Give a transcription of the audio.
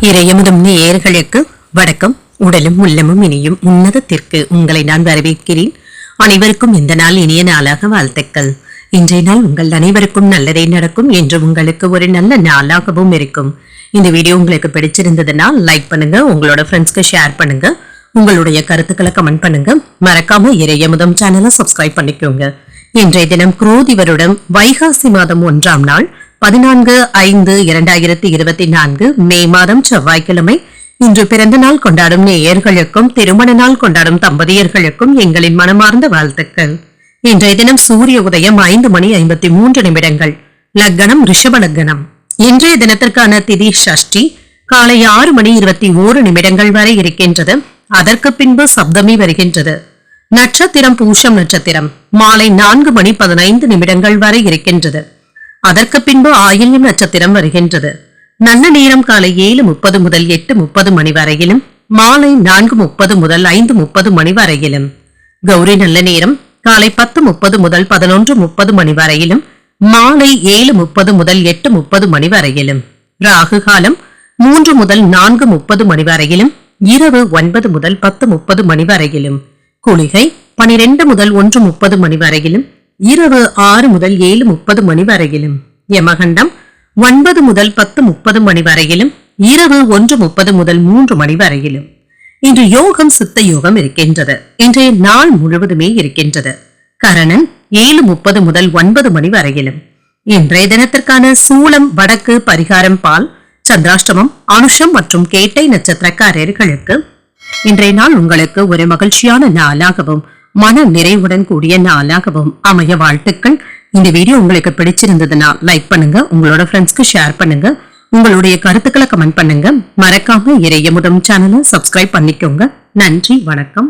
இறையமுதும் நேயர்களுக்கு வணக்கம். உடலும் உள்ளமும் இனியும் உன்னதத்திற்கு உங்களை நான் வரவேற்கிறேன். அனைவருக்கும் இந்த நாள் இனிய நாளாக வாழ்த்துக்கள். இன்றைய நாள் உங்கள் அனைவருக்கும் நல்லதே நடக்கும் என்று உங்களுக்கு ஒரு நல்ல நாளாகவும் இருக்கும். இந்த வீடியோ உங்களுக்கு பிடிச்சிருந்ததுன்னா லைக் பண்ணுங்க, உங்களோட ஃப்ரெண்ட்ஸ்க்கு ஷேர் பண்ணுங்க, உங்களுடைய கருத்துக்களை கமெண்ட் பண்ணுங்க. மறக்காம இறையமுதம் சேனலை சப்ஸ்கிரைப் பண்ணிக்கோங்க. இன்றைய தினம் குரோதி வருடம் வைகாசி மாதம் 1ஆம் நாள் 14/5/2024 மே மாதம் செவ்வாய்க்கிழமை. இன்று பிறந்த நாள் கொண்டாடும் நேயர்களுக்கும் திருமண நாள் கொண்டாடும் தம்பதியர்களுக்கும் எங்களின் மனமார்ந்த வாழ்த்துக்கள். இன்றைய தினம் சூரிய உதயம் 5:53 லக்னம் ரிஷப லக்னம். இன்றைய தினத்திற்கான திதி ஷஷ்டி காலை 6:21 வரை இருக்கின்றது. அதற்கு பின்பு சப்தமி வருகின்றது. நட்சத்திரம் பூஷம் நட்சத்திரம் மாலை 4:15 வரை இருக்கின்றது. அதற்கு பின்பு ஆயில்யம் நட்சத்திரம் வருகின்றது. நல்ல நேரம் காலை 7:30 முதல் 8:30 வரையிலும், மாலை 4:30 முதல் 5:30 வரையிலும். கௌரி நல்ல நேரம் காலை 10:30 முதல் 11:30 வரையிலும், மாலை 7:30 முதல் 8:30 வரையிலும். ராகு காலம் 3 முதல் 4:30 வரையிலும், இரவு 9 முதல் 10:30 வரையிலும். குளிகை 12 முதல் 1:30 வரையிலும், இரவு 6 முதல் 7:30 வரையிலும். யமகண்டம் 9 முதல் 10:30 வரையிலும், இரவு 1:30 முதல் 3 வரையிலும். இன்று யோகம் சித்த யோகம் இருக்கின்றது. இன்றைய நாள் முழுவதுமே இருக்கின்றது. கரணன் 7:30 முதல் 9 வரையிலும். இன்றைய தினத்திற்கான சூலம் வடக்கு, பரிகாரம் பால். சந்திராஷ்டமம் அனுஷம் மற்றும் கேட்டை நட்சத்திரக்காரர்களுக்கு இன்றைய நாள் உங்களுக்கு ஒரு மகிழ்ச்சியான நாளாகவும் மன நிறைவுடன் கூடிய நாளாகவும் அமைய வாழ்த்துக்கள். இந்த வீடியோ உங்களுக்கு பிடிச்சிருந்ததுன்னா லைக் பண்ணுங்க, உங்களோட ஃப்ரெண்ட்ஸ்க்கு ஷேர் பண்ணுங்க, உங்களுடைய கருத்துக்களை கமெண்ட் பண்ணுங்க. மறக்காம இறையமுதம் சேனலை சப்ஸ்கிரைப் பண்ணிக்கோங்க. நன்றி, வணக்கம்.